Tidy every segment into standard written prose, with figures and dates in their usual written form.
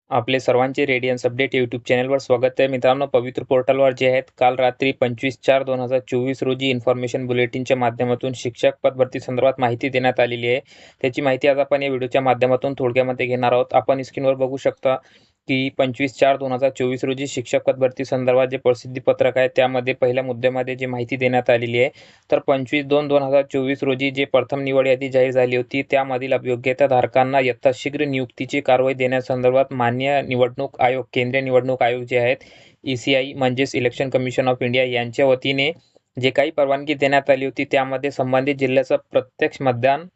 आपले सर्वांचे Radiance update YouTube चॅनलवर स्वागत आहे. मित्रांनो, पवित्र पोर्टलवर जे आहेत काल रात्री 25/4/2024 रोजी इन्फॉर्मेशन बुलेटिनच्या माध्यमातून शिक्षक पद भरती संदर्भात माहिती देण्यात आलेली आहे. त्याची माहिती आज आपण या व्हिडिओच्या माध्यमातून थोडक्यामध्ये घेणार आहोत. आपण स्क्रीनवर बघू शकता की 25/4/2024 रोजी शिक्षक पद भरती संदर्भात जे प्रसिद्धी पत्रक आहे त्यामध्ये पहिल्या मुद्द्यामध्ये जी माहिती देण्यात आलेली आहे. तर 25/2/2024 रोजी जे प्रथम निवड यादी जाहीर झाली होती त्यामधील अभियोग्यताधारकांना यथाशीघ्र नियुक्तीची कारवाई देण्यासंदर्भात मान्य निवडणूक आयोग, केंद्रीय निवडणूक आयोग जे आहेत ECI म्हणजेच इलेक्शन कमिशन ऑफ इंडिया यांच्या वतीने जे काही परवानगी देण्यात आली होती त्यामध्ये संबंधित जिल्ह्याचं प्रत्यक्ष मतदान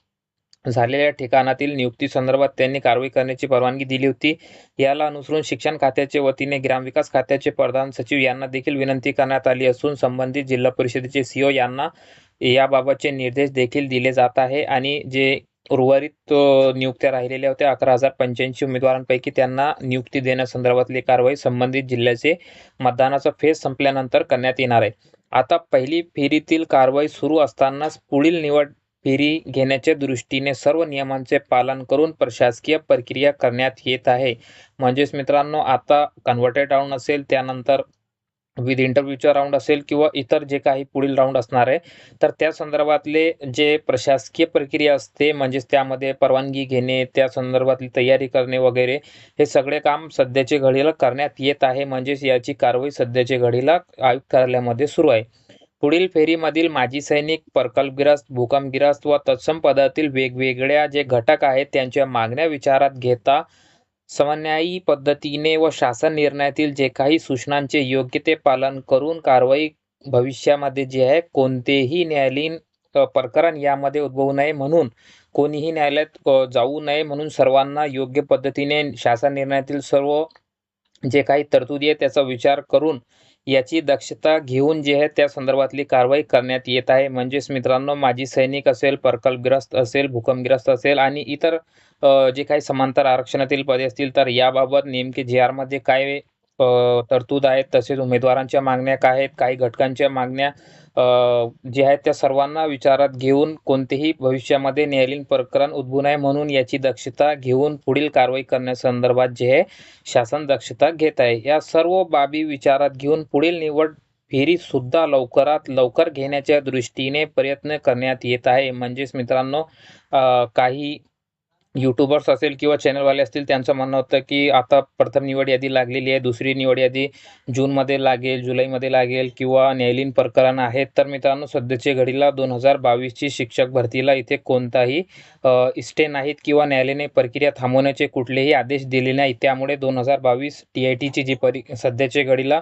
झालेल्या ठिकाणातील नियुक्ती संदर्भात त्यांनी कारवाई करण्याची परवानगी दिली होती. याला अनुसरून शिक्षण खात्याच्या वतीने ग्रामविकास खात्याचे प्रधान सचिव यांना देखील विनंती करण्यात आली असून संबंधित जिल्हा परिषदेचे CO यांना याबाबतचे निर्देश देखील दिले जात आहे आणि जे उर्वरित नियुक्त्या राहिलेल्या होत्या 11,085 उमेदवारांपैकी त्यांना नियुक्ती देण्यासंदर्भातली कारवाई संबंधित जिल्ह्याचे मतदानाचा फेज संपल्यानंतर करण्यात येणार आहे. आता पहिली फेरीतील कारवाई सुरू असतानाच पुढील निवड फेरी घेण्याच्या दृष्टीने सर्व नियमांचे पालन करून प्रशासकीय प्रक्रिया करण्यात येत आहे. म्हणजेच मित्रांनो, आता कन्व्हर्टेड राऊंड असेल, त्यानंतर विथ इंटरव्ह्यूचा राऊंड असेल किंवा इतर जे काही पुढील राऊंड असणार आहे तर त्या संदर्भातले जे प्रशासकीय प्रक्रिया असते म्हणजेच त्यामध्ये परवानगी घेणे, त्या संदर्भातली तयारी करणे वगैरे हे सगळे काम सध्याच्या घडीला करण्यात येत आहे. म्हणजेच याची कारवाई सध्याच्या घडीला आयुक्त कार्यालयामध्ये सुरू आहे. पुढील फेरीमधील माजी सैनिक, प्रकल्पग्रस्त, भूकंपग्रस्त व तत्सम पदातील वेगवेगळ्या जे घटक आहेत त्यांच्या मागण्या विचारात घेता समन्यायी पद्धतीने व शासन निर्णयातील जे काही सूचनांचे योग्य ते पालन करून कारवाई भविष्यामध्ये जे आहे कोणतेही न्यायालयीन प्रकरण यामध्ये उद्भवू नये म्हणून कोणीही न्यायालयात जाऊ नये म्हणून सर्वांना योग्य पद्धतीने शासन निर्णयातील सर्व जे काही तरतुदी आहे त्याचा विचार करून याची दक्षता घेऊन जे आहे त्या संदर्भातली कारवाई करण्यात येत आहे. म्हणजेच मित्रांनो, माजी सैनिक असेल, प्रकल्पग्रस्त असेल, भूकंपग्रस्त असेल आणि इतर जे काही समांतर आरक्षणातील पदे असतील तर याबाबत नेमके JR मध्ये काय तरतूद आहेत, तसेच उमेदवारांच्या मागण्या काय आहेत, काही घटकांच्या मागण्या जे आहेत त्या सर्वांना विचारात घेऊन कोणतेही भविष्यामध्ये न्यायालयीन प्रकरण उद्भवू नये म्हणून याची दक्षता घेऊन पुढील कारवाई करण्यासंदर्भात जे आहे शासन दक्षता घेत आहे. या सर्व बाबी विचारात घेऊन पुढील निवड फेरी सुद्धा लवकरात लवकर घेण्याच्या दृष्टीने प्रयत्न करण्यात येत आहे. म्हणजेच मित्रांनो, काही यूट्यूबर्स असेल किंवा चॅनलवाले असतील त्यांचं म्हणणं होतं की आता प्रथम निवड यादी लागलेली आहे, दुसरी निवड यादी जूनमध्ये लागेल, जुलैमध्ये लागेल किंवा न्यायालयीन प्रकरण आहेत. तर मित्रांनो, सध्याच्या घडीला 2022ची शिक्षक भरतीला इथे कोणताही स्टे नाहीत किंवा न्यायालयाने प्रक्रिया थांबवण्याचे कुठलेही आदेश दिले नाही. त्यामुळे 2022 TITची जी सध्याच्या घडीला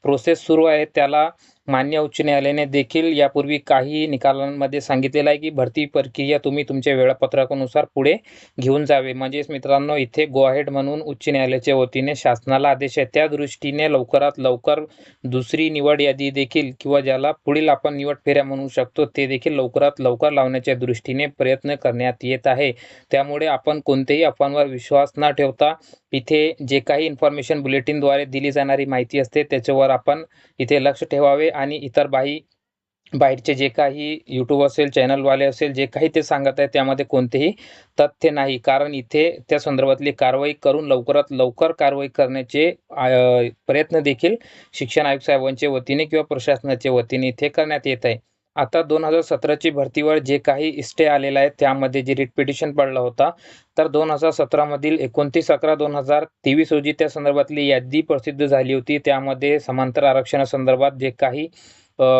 प्रोसेस सुरू आहे त्याला मान्य उच्च न्यायालयाने देखील यापूर्वी काही निकालांमध्ये सांगितलेलं आहे की भरती प्रक्रिया तुम्ही तुमच्या वेळापत्रकानुसार पुढे घेऊन जावे. म्हणजेच मित्रांनो, इथे गो अहेड म्हणून उच्च न्यायालयाच्या वतीने शासनाला आदेश आहे. त्या दृष्टीने लवकरात लवकर दुसरी निवड यादी देखील किंवा ज्याला पुढील आपण निवड फेऱ्या म्हणू शकतो ते देखील लवकरात लवकर लावण्याच्या दृष्टीने प्रयत्न करण्यात येत आहे. त्यामुळे आपण कोणत्याही अफवांवर विश्वास न ठेवता इथे जे काही इन्फॉर्मेशन बुलेटिनद्वारे दिली जाणारी माहिती असते त्याच्यावर आपण इथे लक्ष ठेवावे आणि इतर बाहेरचे जे काही यूट्यूब असेल, चॅनलवाले असेल, जे काही ते सांगत आहे त्यामध्ये कोणतेही तथ्य नाही. कारण इथे त्या संदर्भातली कारवाई करून लवकरात लवकर कारवाई करण्याचे प्रयत्न देखील शिक्षण आयोग साहेबांच्या वतीने किंवा प्रशासनाच्या वतीने इथे करण्यात येत आहे. आता 2017ची भरतीवर जे काही स्टे आलेला आहे त्यामध्ये जे रिट पिटिशन पडला होता तर 2017 मधील 29/11/2023 रोजी त्या संदर्भातली यादी प्रसिद्ध झाली होती. त्यामध्ये समांतर आरक्षणासंदर्भात जे काही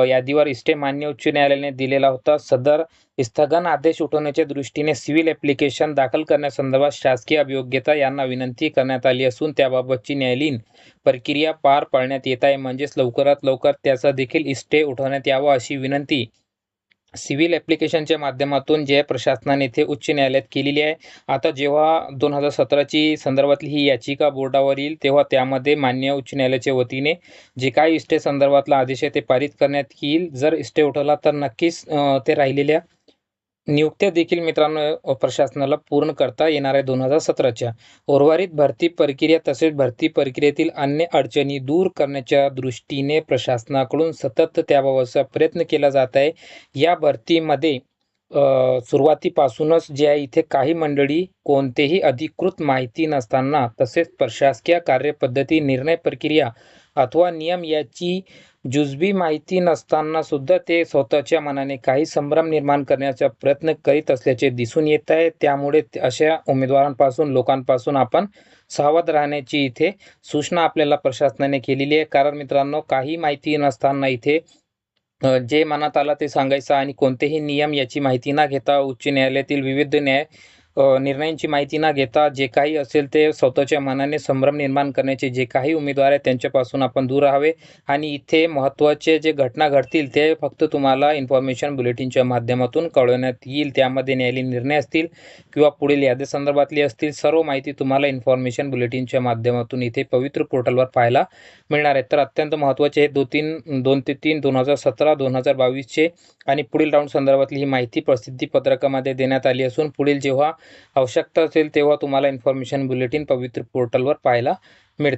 यादीवर स्टे मान्य उच्च न्यायालयाने दिलेला होता. सदर स्थगन आदेश उठवण्याच्या दृष्टीने सिव्हिल ॲप्लिकेशन दाखल करण्यासंदर्भात शासकीय अभियोग्यता यांना विनंती करण्यात आली असून त्याबाबतची न्यायालयीन प्रक्रिया पार पाडण्यात येत आहे. म्हणजेच लवकरात लवकर त्याचा देखील स्टे उठवण्यात यावा अशी विनंती सिव्हिल ॲप्लिकेशनच्या माध्यमातून जे प्रशासनाने इथे उच्च न्यायालयात केलेली आहे. आता जेव्हा 2017ची संदर्भातली ही याचिका बोर्डावर येईल तेव्हा त्यामध्ये मान्य उच्च न्यायालयाच्या वतीने जे काही स्टे संदर्भातला आदेश आहे ते पारित करण्यात येईल. जर स्टे उठवला तर नक्कीच ते राहिलेल्या नियुक्त्या देखील मित्रांनो प्रशासनाला पूर्ण करता येणार आहे 2017च्या. उर्वरित भरती प्रक्रिया तसेच भरती प्रक्रियेतील अन्य अडचणी दूर करण्याच्या दृष्टीने प्रशासनाकडून सतत त्याबाबतचा प्रयत्न केला जात आहे. या भरतीमध्ये सुरुवातीपासूनच जे आहे इथे काही मंडळी कोणतेही अधिकृत माहिती नसताना तसेच प्रशासकीय कार्यपद्धती, निर्णय प्रक्रिया अथवा नियम याची जुजबी माहिती नसताना सुद्धा ते स्वतःच्या मनाने काही संभ्रम निर्माण करण्याचा प्रयत्न करीत असल्याचे दिसून येत आहे. त्यामुळे अशा उमेदवारांपासून, लोकांपासून आपण सावध राहण्याची इथे सूचना आपल्याला प्रशासनाने केलेली आहे. कारण मित्रांनो, काही माहिती नसताना इथे जे मनात आलं ते सांगायचं आणि कोणतेही नियम याची माहिती न घेता, उच्च न्यायालयातील विविध निर्णयांची माहिती न घेता जे काही असेल ते स्वतःच्या मनाने संभ्रम निर्माण करण्याचे जे काही उमेदवार आहेत त्यांच्यापासून आपण दूर राहावे. आणि इथे महत्त्वाचे जे घटना घडतील ते फक्त तुम्हाला इन्फॉर्मेशन बुलेटिनच्या माध्यमातून कळवण्यात येईल. त्यामध्ये न्यायालयीन निर्णय असतील किंवा पुढील यादीसंदर्भातली असतील, सर्व माहिती तुम्हाला इन्फॉर्मेशन बुलेटिनच्या माध्यमातून इथे पवित्र पोर्टलवर पाहायला मिळणार आहे. तर अत्यंत महत्त्वाचे हे 2 ते 3 2017, 2022चे आणि पुढील राऊंड संदर्भातली ही माहिती प्रसिद्धी पत्रकामध्ये देण्यात आली असून पुढील जेव्हा आवश्यकता असेल तेव्हा तुम्हाला इन्फॉर्मेशन बुलेटिन पवित्र पोर्टलवर पाहायला मिळते.